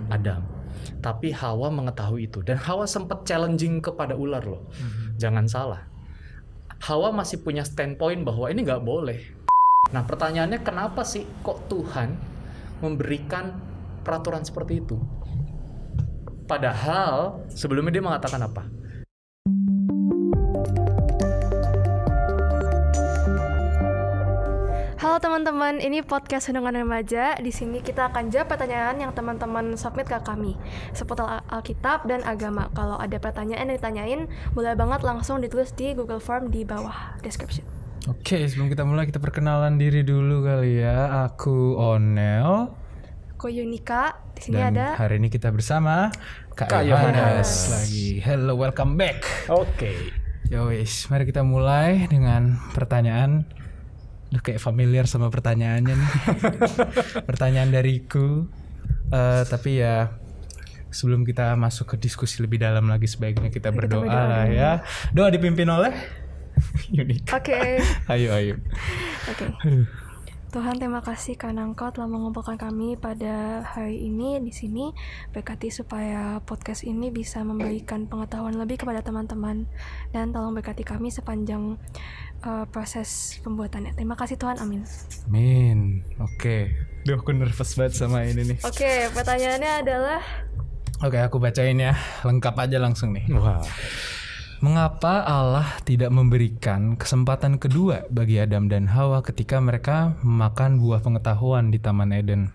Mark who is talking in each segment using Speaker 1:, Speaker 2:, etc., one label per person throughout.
Speaker 1: Adam. Tapi Hawa mengetahui itu, dan Hawa sempat challenging kepada ular loh. Jangan salah, Hawa masih punya standpoint bahwa ini nggak boleh. Nah pertanyaannya, kenapa sih kok Tuhan memberikan peraturan seperti itu? Padahal sebelumnya dia mengatakan apa?
Speaker 2: Halo teman-teman, ini podcast Renungan Remaja. Di sini kita akan jawab pertanyaan yang teman-teman submit ke kami seputar Alkitab dan agama. Kalau ada pertanyaan yang ditanyain, boleh banget langsung ditulis di Google Form di bawah description.
Speaker 3: Oke, sebelum kita mulai kita perkenalan diri dulu kali ya. Aku Onel.
Speaker 2: Aku Yunika. Di sini
Speaker 3: Dan
Speaker 2: ada
Speaker 3: hari ini kita bersama Kak Yohanes lagi. Hello, welcome back.
Speaker 1: Oke.
Speaker 3: Yowis, mari kita mulai dengan pertanyaan. Udah kayak familiar sama pertanyaannya nih. Pertanyaan dariku. Tapi ya sebelum kita masuk ke diskusi lebih dalam lagi, sebaiknya kita berdoa lah ya. Doa dipimpin oleh Yunika.
Speaker 2: Oke.
Speaker 3: Ayo.
Speaker 2: Oke. Tuhan, terima kasih karena Engkau telah mengumpulkan kami pada hari ini di sini. Berkati supaya podcast ini bisa memberikan pengetahuan lebih kepada teman-teman, dan tolong berkati kami sepanjang proses pembuatannya. Terima kasih Tuhan, amin.
Speaker 3: Amin. Oke. Duh, aku nervous banget sama ini nih.
Speaker 2: Oke, pertanyaannya adalah,
Speaker 3: Oke, aku bacain ya. Lengkap aja langsung nih.
Speaker 1: Wah.
Speaker 3: Mengapa Allah tidak memberikan kesempatan kedua bagi Adam dan Hawa ketika mereka memakan buah pengetahuan di Taman Eden?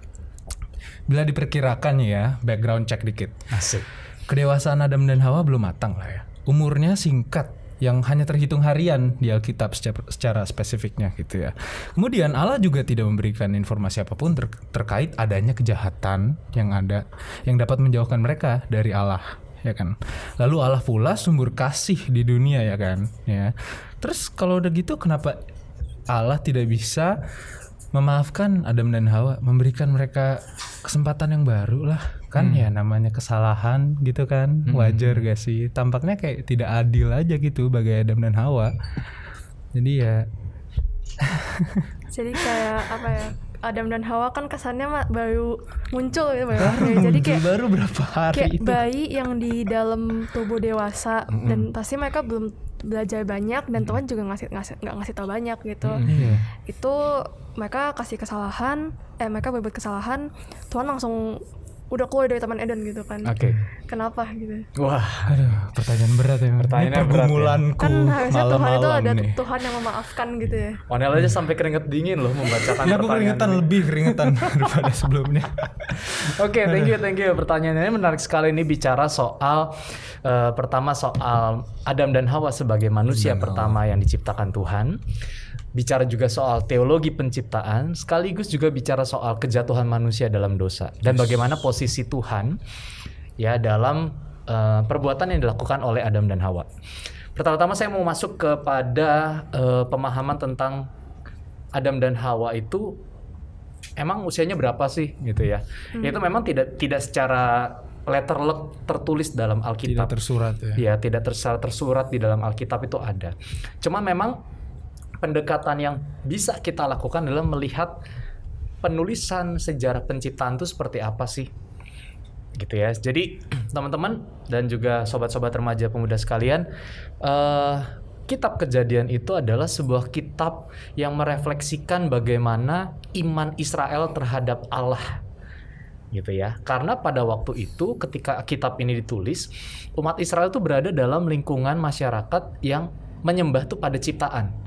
Speaker 3: Bila diperkirakan ya, background check dikit.
Speaker 1: Asik.
Speaker 3: Kedewasaan Adam dan Hawa belum matang lah ya. Umurnya singkat, yang hanya terhitung harian di Alkitab secara spesifiknya gitu ya. Kemudian Allah juga tidak memberikan informasi apapun terkait adanya kejahatan yang dapat menjauhkan mereka dari Allah, ya kan. Lalu Allah pula sumber kasih di dunia, ya kan, ya. Terus kalau udah gitu, kenapa Allah tidak bisa memaafkan Adam dan Hawa, memberikan mereka kesempatan yang baru lah? Kan ya namanya kesalahan gitu kan, wajar gak sih? Tampaknya kayak tidak adil aja gitu bagi Adam dan Hawa. Jadi ya
Speaker 2: jadi kayak apa ya? Adam dan Hawa kan kesannya baru muncul gitu, jadi kayak
Speaker 3: baru berapa hari
Speaker 2: kayak
Speaker 3: itu.
Speaker 2: bayi yang di dalam tubuh dewasa, dan pasti mereka belum belajar banyak, dan Tuhan juga nggak ngasih tahu banyak gitu. Itu mereka kasih kesalahan, mereka berbuat kesalahan, Tuhan langsung udah keluar dari Taman Eden gitu kan.
Speaker 1: Oke.
Speaker 2: Kenapa gitu?
Speaker 1: Wah.
Speaker 3: Aduh, pertanyaan berat ya.
Speaker 1: Pertanyaannya berat ya.
Speaker 3: Pergumulanku
Speaker 2: Kan harusnya Tuhan itu ada
Speaker 3: nih.
Speaker 2: Tuhan yang memaafkan gitu ya.
Speaker 1: Onel aja sampai keringet dingin loh membacakan
Speaker 3: Aku
Speaker 1: pertanyaan
Speaker 3: keringetan daripada sebelumnya.
Speaker 1: Oke, thank you. Pertanyaannya menarik sekali. Ini bicara soal pertama soal Adam dan Hawa sebagai manusia pertama yang diciptakan Tuhan. Bicara juga soal teologi penciptaan, sekaligus juga bicara soal kejatuhan manusia dalam dosa dan bagaimana posisi Tuhan ya dalam perbuatan yang dilakukan oleh Adam dan Hawa. Pertama-tama saya mau masuk kepada pemahaman tentang Adam dan Hawa itu emang usianya berapa sih gitu ya. Itu memang tidak secara letterlek tertulis dalam Alkitab.
Speaker 3: Tidak tersurat ya.
Speaker 1: Ya, tidak tersurat di dalam Alkitab itu ada. Cuma memang pendekatan yang bisa kita lakukan adalah melihat penulisan sejarah penciptaan itu seperti apa sih, gitu ya. Jadi teman-teman dan juga sobat-sobat remaja pemuda sekalian, kitab Kejadian itu adalah sebuah kitab yang merefleksikan bagaimana iman Israel terhadap Allah, gitu ya. Karena pada waktu itu ketika kitab ini ditulis, umat Israel itu berada dalam lingkungan masyarakat yang menyembah tuh pada ciptaan,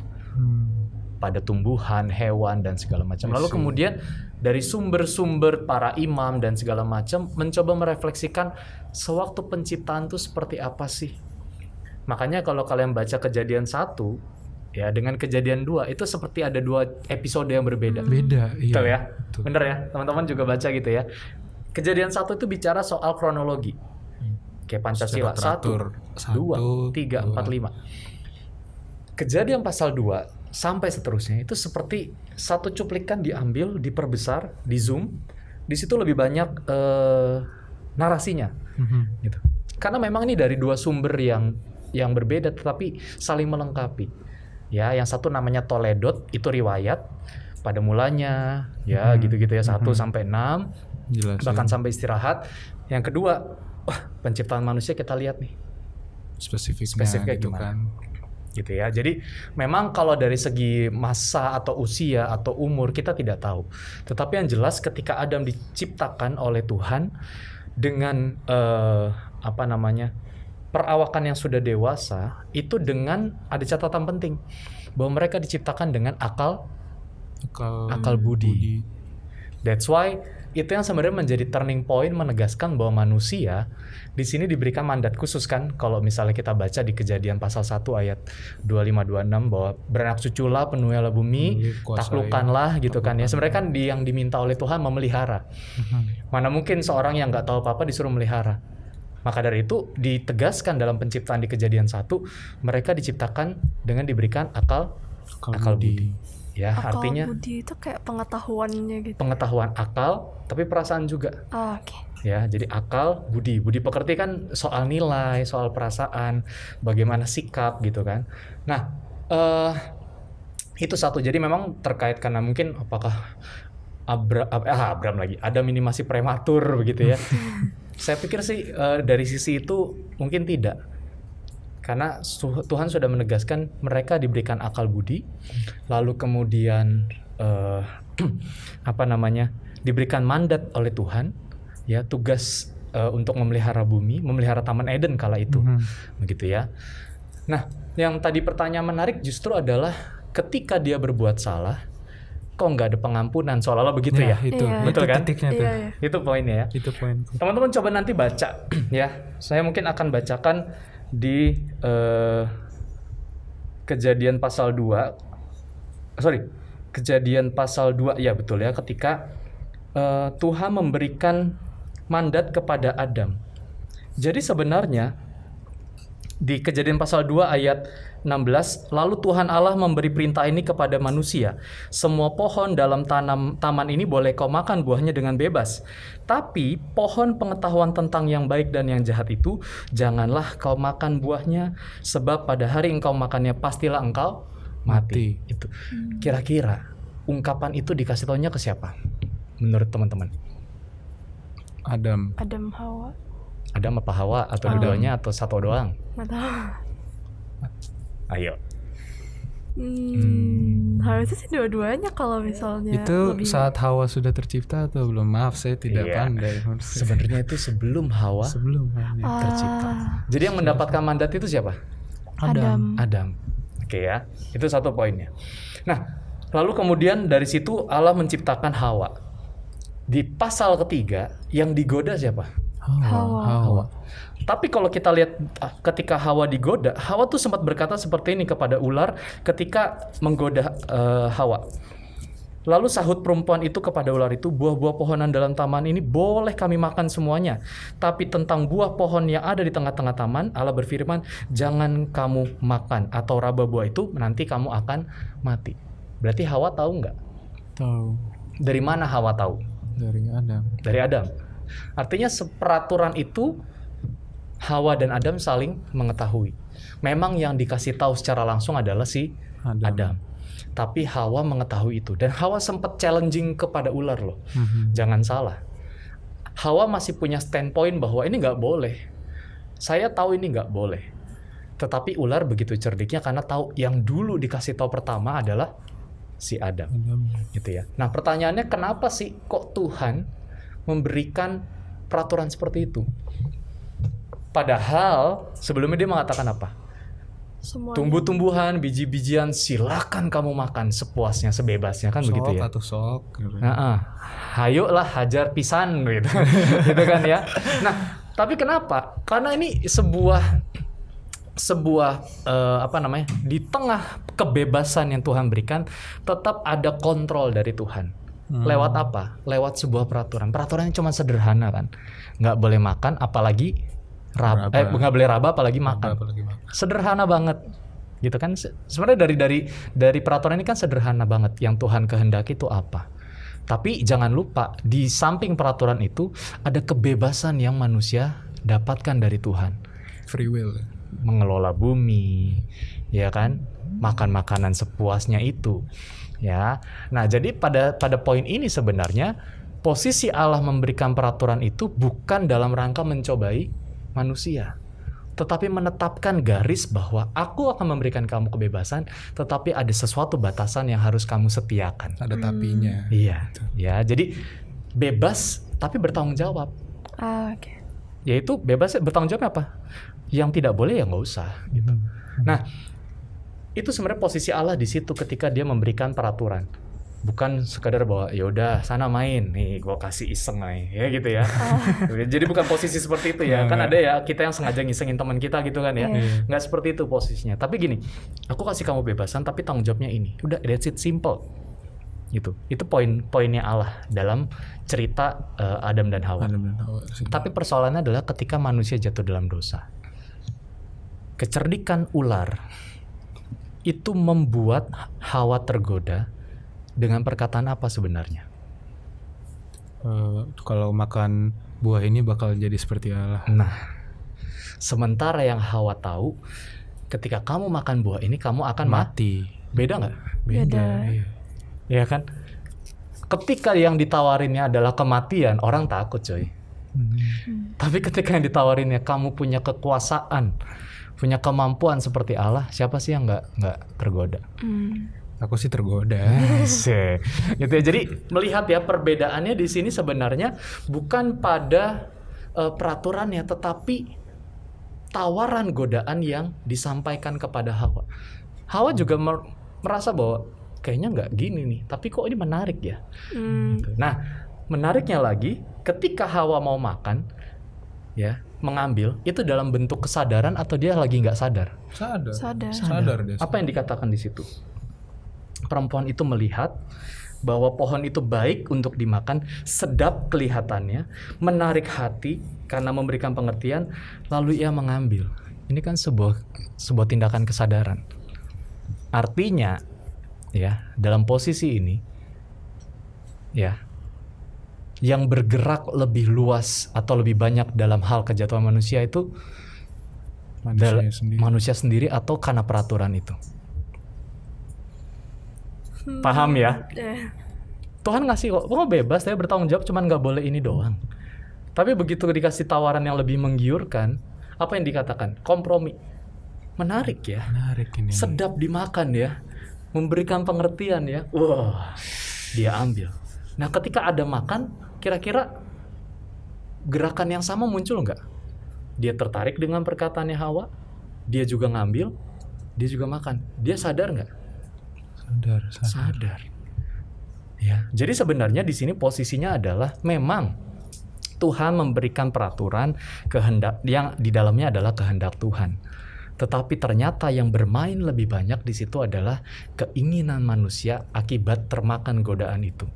Speaker 1: pada tumbuhan, hewan dan segala macam. Lalu kemudian dari sumber-sumber para imam dan segala macam mencoba merefleksikan sewaktu penciptaan itu seperti apa sih. Makanya kalau kalian baca Kejadian 1 ya dengan Kejadian 2 itu seperti ada 2 episode yang berbeda.
Speaker 3: Beda, iya.
Speaker 1: Betul ya?
Speaker 3: Betul.
Speaker 1: Bener ya? Teman-teman juga baca gitu ya. Kejadian 1 itu bicara soal kronologi. Kayak Pancasila 1, 2, 3, 4, 5. Kejadian pasal 2 sampai seterusnya itu seperti satu cuplikan diambil, diperbesar, di zoom. Di situ lebih banyak narasinya, gitu. Karena memang ini dari 2 sumber yang berbeda tetapi saling melengkapi. Ya, yang satu namanya Toledot, itu riwayat pada mulanya, ya gitu-gitu ya 1 sampai 6.
Speaker 3: Jelas,
Speaker 1: bahkan sampai istirahat. Yang kedua, penciptaan manusia kita lihat nih
Speaker 3: Spesifiknya gitu
Speaker 1: gimana?
Speaker 3: kan.
Speaker 1: Gitu ya. Jadi memang kalau dari segi masa atau usia atau umur kita tidak tahu. Tetapi yang jelas ketika Adam diciptakan oleh Tuhan dengan perawakan yang sudah dewasa, itu dengan ada catatan penting bahwa mereka diciptakan dengan akal budi. That's why itu yang sebenarnya menjadi turning point menegaskan bahwa manusia di sini diberikan mandat khusus kan. Kalau misalnya kita baca di Kejadian pasal 1 ayat 25-26 bahwa beranak cuculah, penuhilah bumi, taklukkanlah gitu kan ya. Sebenarnya kan yang diminta oleh Tuhan memelihara. Mana mungkin seorang yang nggak tahu apa-apa disuruh melihara. Maka dari itu ditegaskan dalam penciptaan di Kejadian 1, mereka diciptakan dengan diberikan akal budi. Ya,
Speaker 2: Akal
Speaker 1: artinya
Speaker 2: budi itu kayak pengetahuannya gitu.
Speaker 1: pengetahuan akal, tapi perasaan juga.
Speaker 2: Oke.
Speaker 1: Ya, jadi akal, budi pekerti kan soal nilai, soal perasaan, bagaimana sikap gitu kan. Nah, itu satu. Jadi memang terkait karena mungkin apakah Abraham lagi, Adam ini masih prematur begitu ya. Saya pikir sih dari sisi itu mungkin tidak. Karena Tuhan sudah menegaskan mereka diberikan akal budi, lalu kemudian diberikan mandat oleh Tuhan, ya tugas untuk memelihara bumi, memelihara Taman Eden kala itu, begitu ya. Nah, yang tadi pertanyaan menarik justru adalah ketika dia berbuat salah, kok nggak ada pengampunan, seolah-olah begitu ya?
Speaker 3: Itu,
Speaker 2: Iya.
Speaker 3: itu
Speaker 1: Betul kan?
Speaker 3: titiknya tuh.
Speaker 2: Iya.
Speaker 1: Itu poinnya ya.
Speaker 3: Itu poin.
Speaker 1: Teman-teman coba nanti baca ya. Saya mungkin akan bacakan di Kejadian pasal 2. Kejadian pasal 2 ya betul ya, ketika Tuhan memberikan mandat kepada Adam. Jadi sebenarnya di Kejadian pasal 2 ayat 16, lalu Tuhan Allah memberi perintah ini kepada manusia. Semua pohon dalam taman ini boleh kau makan buahnya dengan bebas. Tapi pohon pengetahuan tentang yang baik dan yang jahat itu, janganlah kau makan buahnya, sebab pada hari engkau makannya pastilah engkau mati. Itu. Kira-kira ungkapan itu dikasih taunya ke siapa? Menurut teman-teman?
Speaker 3: Adam.
Speaker 2: Hawa.
Speaker 1: Adam apa Hawa? Atau dua-duanya atau satu doang?
Speaker 2: Nggak tahu.
Speaker 1: Ayo.
Speaker 2: Harusnya sih dua-duanya kalau misalnya
Speaker 3: Itu
Speaker 2: lebih.
Speaker 3: saat Hawa sudah tercipta atau belum? Maaf, saya tidak
Speaker 1: Iya.
Speaker 3: pandai.
Speaker 1: Sebenarnya itu sebelum Hawa
Speaker 3: Sebelum
Speaker 1: tercipta. Jadi yang mendapatkan mandat itu siapa?
Speaker 2: Adam.
Speaker 1: Oke ya, itu satu poinnya. Nah, lalu kemudian dari situ Allah menciptakan Hawa. Di pasal ketiga yang digoda siapa?
Speaker 2: Hawa.
Speaker 1: Tapi kalau kita lihat ketika Hawa digoda, Hawa tuh sempat berkata seperti ini kepada ular ketika menggoda Hawa. Lalu sahut perempuan itu kepada ular itu, buah-buah pohonan dalam taman ini boleh kami makan semuanya. Tapi tentang buah pohon yang ada di tengah-tengah taman, Allah berfirman, jangan kamu makan atau raba buah itu, nanti kamu akan mati. Berarti Hawa tahu nggak?
Speaker 3: Tahu.
Speaker 1: Dari mana Hawa tahu?
Speaker 3: Dari Adam.
Speaker 1: Dari Adam. Artinya seperaturan itu Hawa dan Adam saling mengetahui. Memang yang dikasih tahu secara langsung adalah si Adam. Tapi Hawa mengetahui itu. Dan Hawa sempat challenging kepada ular loh. Jangan salah. Hawa masih punya standpoint bahwa ini nggak boleh. Saya tahu ini nggak boleh. Tetapi ular begitu cerdiknya karena tahu yang dulu dikasih tahu pertama adalah si Adam. Gitu ya. Nah pertanyaannya kenapa sih kok Tuhan memberikan peraturan seperti itu? Padahal sebelumnya dia mengatakan apa?
Speaker 2: Semuanya.
Speaker 1: Tumbuh-tumbuhan, biji-bijian silakan kamu makan sepuasnya, sebebasnya kan begitu ya.
Speaker 3: Atau sok.
Speaker 1: Hayo lah hajar pisan gitu. Gitu kan ya. Nah, tapi kenapa? Karena ini sebuah di tengah kebebasan yang Tuhan berikan tetap ada kontrol dari Tuhan. Lewat apa? Lewat sebuah peraturan. Peraturannya cuma sederhana kan. Nggak boleh makan apalagi nggak boleh raba apalagi makan. Sederhana banget. Gitu kan. Sebenarnya dari peraturan ini kan sederhana banget. Yang Tuhan kehendaki itu apa? Tapi jangan lupa di samping peraturan itu ada kebebasan yang manusia dapatkan dari Tuhan.
Speaker 3: Free will.
Speaker 1: Mengelola bumi, ya kan? Makan makanan sepuasnya itu. Ya. Nah, jadi pada poin ini sebenarnya posisi Allah memberikan peraturan itu bukan dalam rangka mencobai manusia, tetapi menetapkan garis bahwa aku akan memberikan kamu kebebasan, tetapi ada sesuatu batasan yang harus kamu setiakan.
Speaker 3: Ada tapinya.
Speaker 1: Iya, ya. Jadi bebas tapi bertanggung jawab.
Speaker 2: Oke.
Speaker 1: Yaitu bebas bertanggung jawab apa? Yang tidak boleh ya nggak usah. Gitu. Nah, itu sebenarnya posisi Allah di situ ketika Dia memberikan peraturan. Bukan sekadar bahwa ya udah sana main nih gua kasih iseng nih ya gitu ya. Jadi bukan posisi seperti itu ya. Kan ada ya kita yang sengaja ngisengin teman kita gitu kan ya. Nggak seperti itu posisinya. Tapi gini, aku kasih kamu bebasan tapi tanggung jawabnya ini. Udah, that's it, simple. Gitu. Itu poinnya Allah dalam cerita Adam dan Hawa. Tapi persoalannya adalah ketika manusia jatuh dalam dosa. Kecerdikan ular itu membuat Hawa tergoda dengan perkataan apa sebenarnya?
Speaker 3: Kalau makan buah ini bakal jadi seperti Allah.
Speaker 1: Nah, sementara yang Hawa tahu, ketika kamu makan buah ini kamu akan
Speaker 3: mati.
Speaker 1: Beda nggak?
Speaker 2: Beda.
Speaker 1: Ya kan? Ketika yang ditawarinnya adalah kematian, orang takut coy. Tapi ketika yang ditawarinnya kamu punya kekuasaan, punya kemampuan seperti Allah, siapa sih yang nggak tergoda?
Speaker 3: Aku sih tergoda.
Speaker 1: Gitu ya. Jadi melihat ya perbedaannya di sini sebenarnya bukan pada peraturannya, tetapi tawaran godaan yang disampaikan kepada Hawa. Hawa juga merasa bahwa kayaknya nggak gini nih, tapi kok ini menarik ya. Gitu. Nah, menariknya lagi, ketika Hawa mau makan, ya mengambil itu dalam bentuk kesadaran atau dia lagi nggak sadar?
Speaker 2: Sadar
Speaker 3: dia.
Speaker 1: Apa yang dikatakan di situ? Perempuan itu melihat bahwa pohon itu baik untuk dimakan, sedap kelihatannya, menarik hati karena memberikan pengertian, lalu ia mengambil. Ini kan sebuah tindakan kesadaran. Artinya, ya, dalam posisi ini, ya, yang bergerak lebih luas atau lebih banyak dalam hal kejatuhan manusia itu manusia sendiri atau karena peraturan itu. Paham ya? Tuhan ngasih kok, bebas, saya bertanggung jawab, cuman nggak boleh ini doang. Tapi begitu dikasih tawaran yang lebih menggiurkan, apa yang dikatakan? Kompromi. Menarik ya.
Speaker 3: Menarik ini.
Speaker 1: Sedap dimakan ya. Memberikan pengertian ya. Wah, dia ambil. Nah, ketika ada makan, kira-kira gerakan yang sama muncul nggak? Dia tertarik dengan perkataannya Hawa, dia juga ngambil, dia juga makan. Dia sadar nggak? Sadar. Ya, jadi sebenarnya di sini posisinya adalah memang Tuhan memberikan peraturan kehendak yang di dalamnya adalah kehendak Tuhan. Tetapi ternyata yang bermain lebih banyak di situ adalah keinginan manusia akibat termakan godaan itu.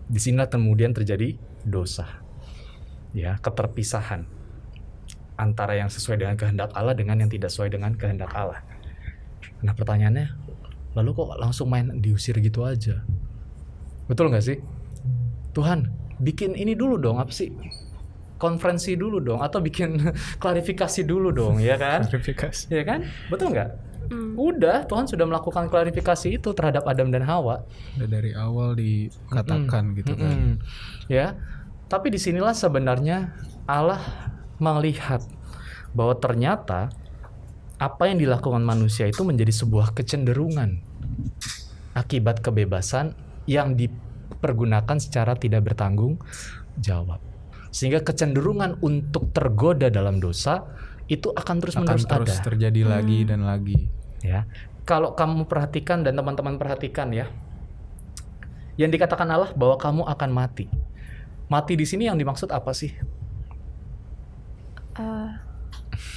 Speaker 1: Di sinilah kemudian terjadi dosa. Ya, keterpisahan antara yang sesuai dengan kehendak Allah dengan yang tidak sesuai dengan kehendak Allah. Nah, pertanyaannya, lalu kok langsung main diusir gitu aja? Betul nggak sih? Tuhan, bikin ini dulu dong, apa sih? Konferensi dulu dong, atau bikin klarifikasi dulu dong, ya kan?
Speaker 3: Klarifikasi.
Speaker 1: Ya kan? Betul nggak? Udah, Tuhan sudah melakukan klarifikasi itu terhadap Adam dan Hawa.
Speaker 3: Udah dari awal dikatakan gitu kan.
Speaker 1: Ya, tapi disinilah sebenarnya Allah melihat bahwa ternyata apa yang dilakukan manusia itu menjadi sebuah kecenderungan akibat kebebasan yang dipergunakan secara tidak bertanggung jawab. Sehingga kecenderungan untuk tergoda dalam dosa itu akan terus-menerus ada.
Speaker 3: Terus terjadi lagi dan lagi.
Speaker 1: Ya, kalau kamu perhatikan dan teman-teman perhatikan ya, yang dikatakan Allah bahwa kamu akan mati. Mati di sini yang dimaksud apa sih?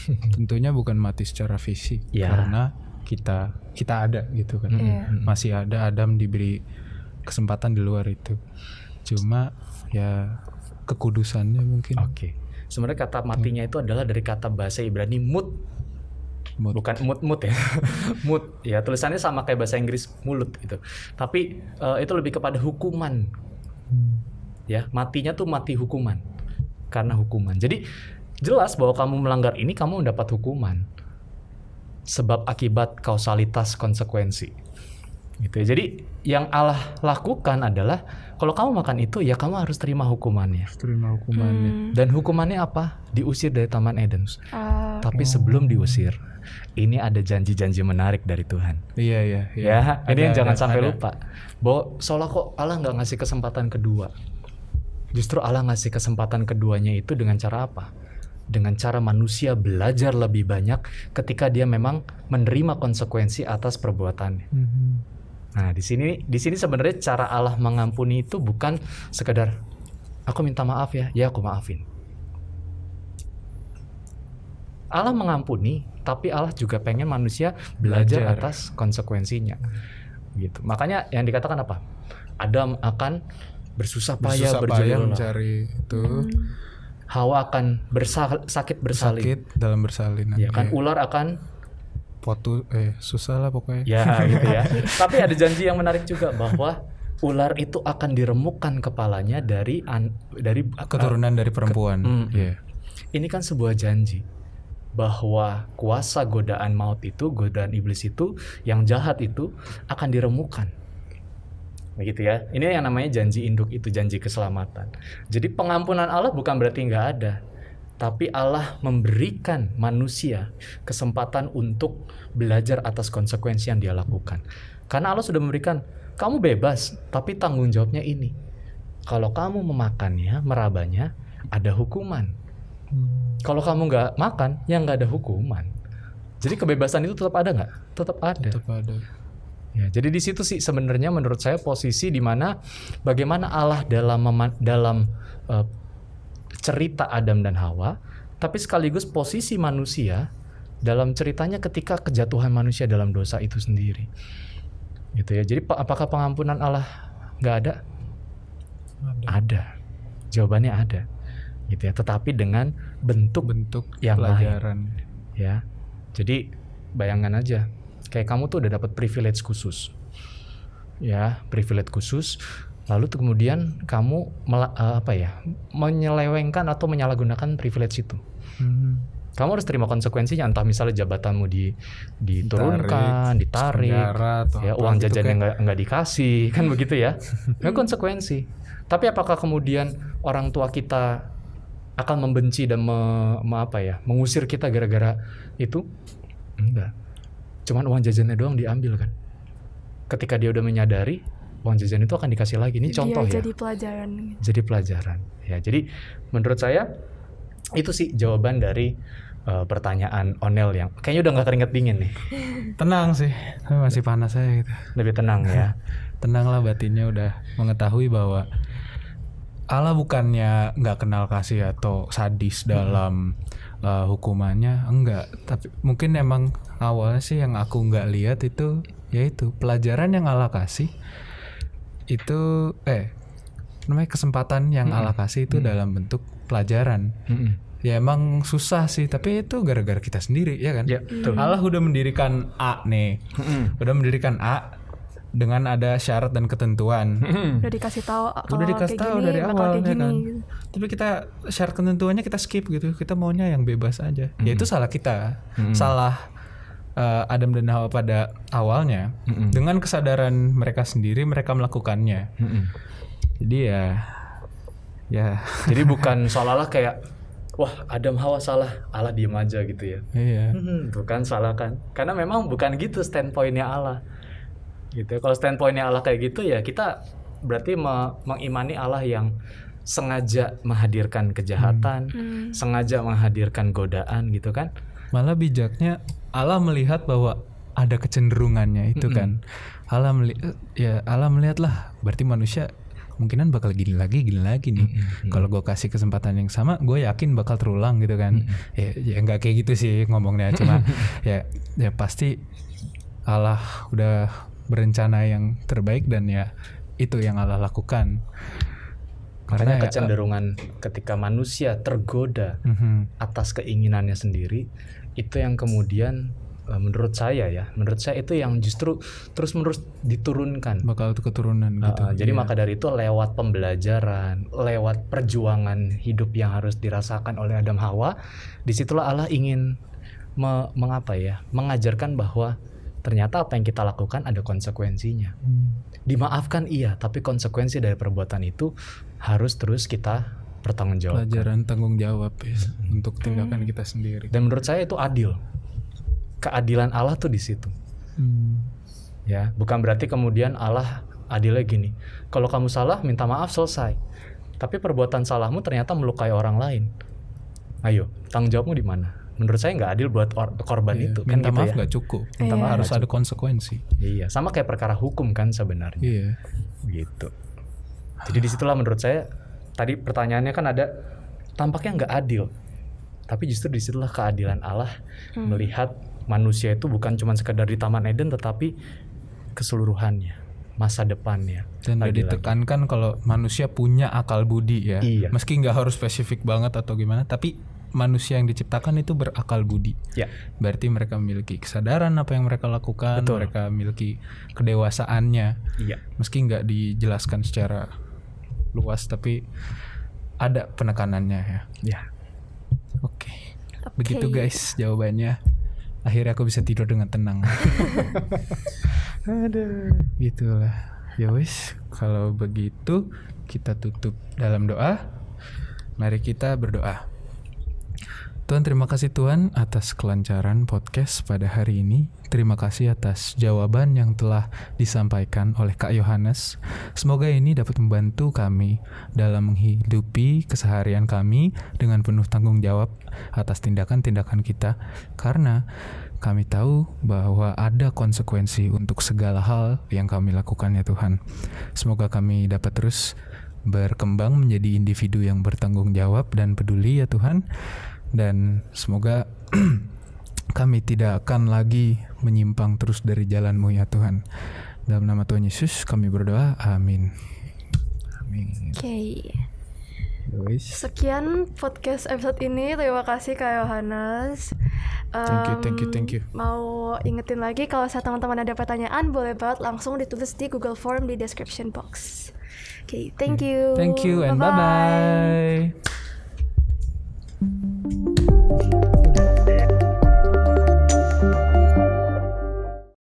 Speaker 3: Tentunya bukan mati secara fisik, karena kita ada gitu kan. Masih ada, Adam diberi kesempatan di luar itu. Cuma ya kekudusannya mungkin.
Speaker 1: Oke. Sebenarnya kata matinya itu adalah dari kata bahasa Ibrani mut. Bukan mut ya. Mut ya, tulisannya sama kayak bahasa Inggris mulut gitu. Tapi itu lebih kepada hukuman. Ya, matinya tuh mati hukuman. Karena hukuman. Jadi jelas bahwa kamu melanggar ini kamu mendapat hukuman. Sebab akibat kausalitas konsekuensi. Gitu ya. Jadi yang Allah lakukan adalah kalau kamu makan itu ya kamu harus terima hukumannya.
Speaker 3: Terima hukumannya.
Speaker 1: Dan hukumannya apa? Diusir dari Taman Eden.
Speaker 2: Ah,
Speaker 1: Tapi sebelum diusir, ini ada janji-janji menarik dari Tuhan.
Speaker 3: Iya.
Speaker 1: Ya, ini yang jangan sampai
Speaker 3: ada.
Speaker 1: lupa. Bahwa seolah kok Allah nggak ngasih kesempatan kedua. Justru Allah ngasih kesempatan keduanya itu dengan cara apa? Dengan cara manusia belajar lebih banyak ketika dia memang menerima konsekuensi atas perbuatannya. Nah, di sini sebenarnya cara Allah mengampuni itu bukan sekedar aku minta maaf ya aku maafin. Allah mengampuni, tapi Allah juga pengen manusia belajar atas konsekuensinya. Gitu. Makanya yang dikatakan apa? Adam akan bersusah payah berjuang,
Speaker 3: mencari itu.
Speaker 1: Hawa akan sakit bersalin.
Speaker 3: Sakit dalam bersalin.
Speaker 1: Ya kan, ular akan
Speaker 3: susah lah pokoknya.
Speaker 1: ya gitu ya. Tapi ada janji yang menarik juga bahwa ular itu akan diremukkan kepalanya dari
Speaker 3: Keturunan dari perempuan. Iya.
Speaker 1: Ini kan sebuah janji bahwa kuasa godaan maut itu, godaan iblis itu, yang jahat itu akan diremukkan. Begitu ya. Ini yang namanya janji induk itu, janji keselamatan. Jadi pengampunan Allah bukan berarti nggak ada, tapi Allah memberikan manusia kesempatan untuk belajar atas konsekuensi yang dia lakukan. Karena Allah sudah memberikan, kamu bebas, tapi tanggung jawabnya ini. Kalau kamu memakannya, merabanya, ada hukuman. Kalau kamu nggak makan, ya nggak ada hukuman. Jadi kebebasan itu tetap ada nggak? Tetap ada.
Speaker 3: Tetap ada.
Speaker 1: Ya, jadi di situ sih sebenarnya menurut saya posisi di mana bagaimana Allah dalam cerita Adam dan Hawa, tapi sekaligus posisi manusia dalam ceritanya ketika kejatuhan manusia dalam dosa itu sendiri. Gitu ya. Jadi apakah pengampunan Allah nggak ada? Ada. Jawabannya ada. Gitu ya. Tetapi dengan bentuk yang
Speaker 3: pelajaran.
Speaker 1: lain. Ya. Jadi bayangkan aja, kayak kamu tuh udah dapat privilege khusus. Ya, privilege khusus. Lalu tuh kemudian kamu menyelewengkan atau menyalahgunakan privilege itu. Kamu harus terima konsekuensinya, entah misalnya jabatanmu diturunkan, ditarik, ya, uang jajannya nggak dikasih, kan begitu ya. Itu konsekuensi. Tapi apakah kemudian orang tua kita akan membenci dan mengusir kita gara-gara itu? Enggak. Cuman uang jajannya doang diambil kan. Ketika dia udah menyadari, uang jajan itu akan dikasih lagi. Ini contoh ya.
Speaker 2: Jadi pelajaran.
Speaker 1: Jadi pelajaran. Ya, jadi menurut saya itu sih jawaban dari pertanyaan Onel yang kayaknya udah nggak keringet dingin nih.
Speaker 3: Tenang sih, tapi masih panas aja gitu.
Speaker 1: Lebih tenang ya.
Speaker 3: Tenanglah, batinnya udah mengetahui bahwa Allah bukannya nggak kenal kasih atau sadis dalam hukumannya, enggak. Tapi mungkin emang awalnya sih yang aku nggak lihat itu, yaitu pelajaran yang Allah kasih itu namanya kesempatan yang Allah kasih itu dalam bentuk pelajaran. Ya emang susah sih, tapi itu gara-gara kita sendiri, ya kan?
Speaker 1: Ya, betul.
Speaker 3: Allah udah mendirikan A nih, udah mendirikan A dengan ada syarat dan ketentuan.
Speaker 2: Udah dikasih tahu kalau
Speaker 3: Udah dikasih tahu dari awal, ya kan? Tapi kita syarat ketentuannya kita skip gitu. Kita maunya yang bebas aja. Ya itu salah kita, salah Adam dan Hawa pada awalnya. Dengan kesadaran mereka sendiri, mereka melakukannya. Jadi ya.
Speaker 1: Jadi bukan seolah-olah kayak, wah Adam Hawa salah, Allah diem aja gitu ya.
Speaker 3: Iya.
Speaker 1: Bukan salah kan? Karena memang bukan gitu standpointnya Allah. Gitu. Kalau standpointnya Allah kayak gitu ya kita berarti mengimani Allah yang sengaja menghadirkan kejahatan, sengaja menghadirkan godaan gitu kan?
Speaker 3: Malah bijaknya Allah melihat bahwa ada kecenderungannya itu kan. Allah melihat lah, berarti manusia kemungkinan bakal gini lagi nih. Kalau gue kasih kesempatan yang sama, gue yakin bakal terulang gitu kan. Ya nggak kayak gitu sih ngomongnya, cuma ya pasti Allah udah berencana yang terbaik dan ya itu yang Allah lakukan.
Speaker 1: Karena kecenderungan ketika manusia tergoda atas keinginannya sendiri, itu yang kemudian menurut saya itu yang justru terus-menerus diturunkan.
Speaker 3: Bakal keturunan gitu.
Speaker 1: Jadi maka dari itu lewat pembelajaran, lewat perjuangan hidup yang harus dirasakan oleh Adam Hawa, disitulah Allah ingin mengajarkan bahwa ternyata apa yang kita lakukan ada konsekuensinya. Dimaafkan iya, tapi konsekuensi dari perbuatan itu harus terus kita pertanggungjawabkan.
Speaker 3: Pelajaran tanggung jawab ya, untuk tindakan kita sendiri.
Speaker 1: Dan menurut saya itu adil. Keadilan Allah tuh di situ. Ya, bukan berarti kemudian Allah adilnya gini. Kalau kamu salah, minta maaf, selesai. Tapi perbuatan salahmu ternyata melukai orang lain. Ayo, tanggung jawabmu di mana? Menurut saya nggak adil buat korban itu.
Speaker 3: Minta
Speaker 1: kan
Speaker 3: maaf
Speaker 1: gitu
Speaker 3: nggak cukup.
Speaker 1: Minta maaf
Speaker 3: Harus
Speaker 1: nggak
Speaker 3: ada konsekuensi.
Speaker 1: Iya, sama kayak perkara hukum kan sebenarnya.
Speaker 3: Iya.
Speaker 1: Gitu. Jadi disitulah menurut saya tadi pertanyaannya kan ada tampaknya nggak adil. Tapi justru disitulah keadilan Allah melihat manusia itu bukan cuma sekedar di Taman Eden, tetapi keseluruhannya, masa depannya.
Speaker 3: Dan ditekankan kalau manusia punya akal budi ya.
Speaker 1: Iya.
Speaker 3: Meski nggak harus spesifik banget atau gimana, tapi manusia yang diciptakan itu berakal budi.
Speaker 1: Ya.
Speaker 3: Berarti mereka memiliki kesadaran apa yang mereka lakukan,
Speaker 1: Betul.
Speaker 3: mereka memiliki kedewasaannya.
Speaker 1: Iya.
Speaker 3: Meski nggak dijelaskan secara luas, tapi ada penekanannya ya.
Speaker 1: Ya.
Speaker 3: Oke. Begitu guys jawabannya. Akhirnya aku bisa tidur dengan tenang.
Speaker 1: Aduh.
Speaker 3: Gitulah. Ya wis, kalau begitu kita tutup dalam doa. Mari kita berdoa. Tuhan, terima kasih Tuhan atas kelancaran podcast pada hari ini. Terima kasih atas jawaban yang telah disampaikan oleh Kak Yohanes. Semoga ini dapat membantu kami dalam menghidupi keseharian kami dengan penuh tanggung jawab atas tindakan-tindakan kita, karena kami tahu bahwa ada konsekuensi untuk segala hal yang kami lakukan ya Tuhan. Semoga kami dapat terus berkembang menjadi individu yang bertanggung jawab dan peduli ya Tuhan. Dan semoga kami tidak akan lagi menyimpang terus dari jalan-Mu ya Tuhan. Dalam nama Tuhan Yesus kami berdoa, amin. Amin.
Speaker 2: Oke. Sekian podcast episode ini. Terima kasih Kak Yohanes.
Speaker 3: Thank you.
Speaker 2: Mau ingetin lagi kalau teman-teman ada pertanyaan, boleh banget langsung ditulis di Google Form di description box. Oke, thank you.
Speaker 3: Thank you and bye-bye.